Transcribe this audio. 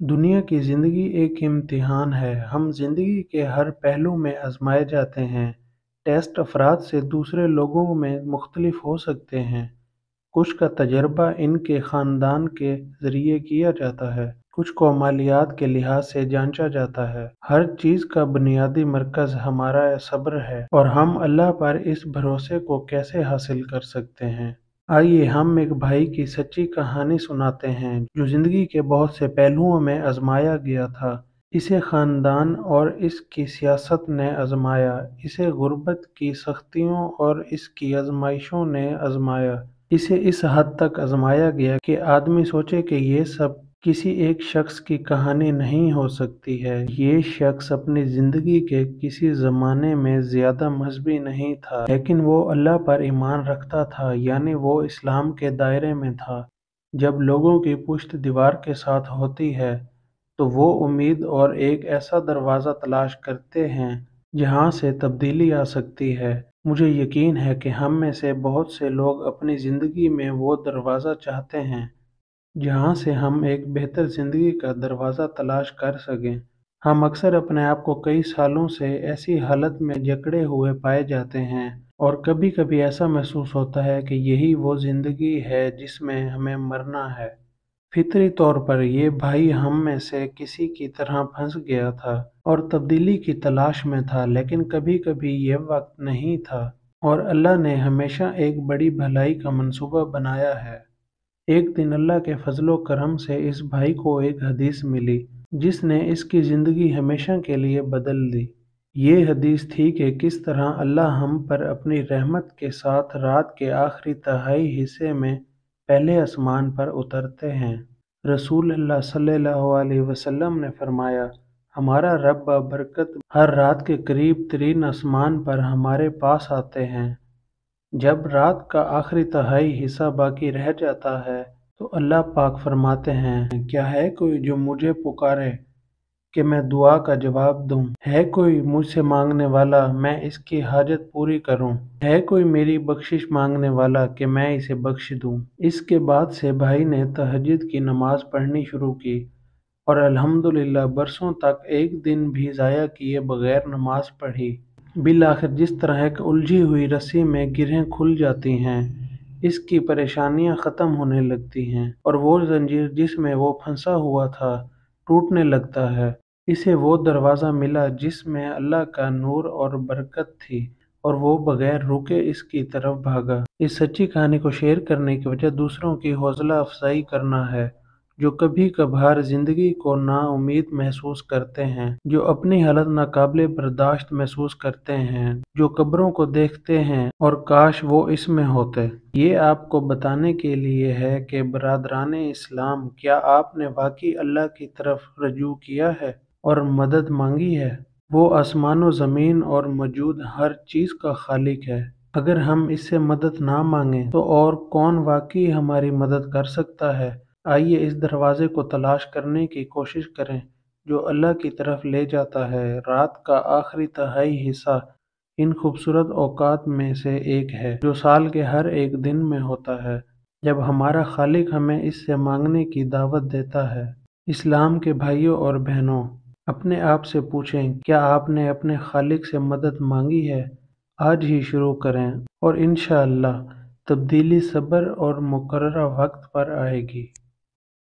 दुनिया की ज़िंदगी एक इम्तिहान है। हम ज़िंदगी के हर पहलू में आज़माए जाते हैं। टेस्ट अफराद से दूसरे लोगों में मुख्तलिफ हो सकते हैं। कुछ का तजर्बा इनके ख़ानदान के ज़रिए किया जाता है, कुछ को मालियात के लिहाज से जांचा जाता है। हर चीज़ का बुनियादी मरकज़ हमारा सब्र है और हम अल्लाह पर इस भरोसे को कैसे हासिल कर सकते हैं। आइए हम एक भाई की सच्ची कहानी सुनाते हैं जो ज़िंदगी के बहुत से पहलुओं में आज़माया गया था। इसे ख़ानदान और इसकी सियासत ने आज़माया, इसे गुर्बत की सख्तियों और इसकी आज़माइशों ने आज़माया। इसे इस हद तक आज़माया गया कि आदमी सोचे कि ये सब किसी एक शख्स की कहानी नहीं हो सकती है। ये शख्स अपनी ज़िंदगी के किसी ज़माने में ज़्यादा मज़हबी नहीं था, लेकिन वो अल्लाह पर ईमान रखता था, यानी वो इस्लाम के दायरे में था। जब लोगों की पुश्त दीवार के साथ होती है, तो वो उम्मीद और एक ऐसा दरवाज़ा तलाश करते हैं जहाँ से तब्दीली आ सकती है। मुझे यकीन है कि हम में से बहुत से लोग अपनी ज़िंदगी में वो दरवाज़ा चाहते हैं जहाँ से हम एक बेहतर ज़िंदगी का दरवाज़ा तलाश कर सकें। हम अक्सर अपने आप को कई सालों से ऐसी हालत में जकड़े हुए पाए जाते हैं और कभी-कभी ऐसा महसूस होता है कि यही वो ज़िंदगी है जिसमें हमें मरना है। फितरी तौर पर ये भाई हम में से किसी की तरह फंस गया था और तब्दीली की तलाश में था, लेकिन कभी-कभी ये वक्त नहीं था और अल्लाह ने हमेशा एक बड़ी भलाई का मंसूबा बनाया है। एक दिन अल्लाह के फजलो करम से इस भाई को एक हदीस मिली जिसने इसकी ज़िंदगी हमेशा के लिए बदल दी। ये हदीस थी कि किस तरह अल्लाह हम पर अपनी रहमत के साथ रात के आखिरी तिहाई हिस्से में पहले आसमान पर उतरते हैं। रसूल अल्लाह सल्लल्लाहु अलैहि वसल्लम ने फरमाया, हमारा रब बरकत हर रात के करीब तरीन आसमान पर हमारे पास आते हैं। जब रात का आखिरी तिहाई हिस्सा बाकी रह जाता है तो अल्लाह पाक फरमाते हैं, क्या है कोई जो मुझे पुकारे कि मैं दुआ का जवाब दूं? है कोई मुझसे मांगने वाला मैं इसकी हाजत पूरी करूं? है कोई मेरी बख्शिश मांगने वाला कि मैं इसे बख्श दूं? इसके बाद से भाई ने तहज्जुद की नमाज पढ़नी शुरू की और अल्हम्दुलिल्लाह बरसों तक एक दिन भी ज़ाया किए बगैर नमाज पढ़ी। बिल-आखिर जिस तरह एक उलझी हुई रस्सी में गिरहें खुल जाती हैं, इसकी परेशानियां ख़त्म होने लगती हैं और वो ज़ंजीर जिसमें वो फंसा हुआ था, टूटने लगता है। इसे वो दरवाज़ा मिला जिसमें अल्लाह का नूर और बरकत थी और वो बगैर रुके इसकी तरफ भागा। इस सच्ची कहानी को शेयर करने की वजह दूसरों की हौसला अफजाई करना है, जो कभी कभार जिंदगी को नाउम्मीद महसूस करते हैं, जो अपनी हालत नाकाबिले बर्दाश्त महसूस करते हैं, जो कब्रों को देखते हैं और काश वो इसमें होते। ये आपको बताने के लिए है कि बरादराने इस्लाम, क्या आपने वाकई अल्लाह की तरफ रजू किया है और मदद मांगी है? वो आसमान व ज़मीन और मौजूद हर चीज़ का खालिक है। अगर हम इससे मदद ना मांगें तो और कौन वाकई हमारी मदद कर सकता है? आइए इस दरवाजे को तलाश करने की कोशिश करें जो अल्लाह की तरफ ले जाता है। रात का आखिरी तिहाई हिस्सा इन खूबसूरत औकात में से एक है जो साल के हर एक दिन में होता है, जब हमारा खालिक हमें इससे मांगने की दावत देता है। इस्लाम के भाइयों और बहनों, अपने आप से पूछें, क्या आपने अपने खालिक से मदद मांगी है? आज ही शुरू करें और इंशाअल्लाह तब्दीली सब्र और मुकर्रर वक्त पर आएगी।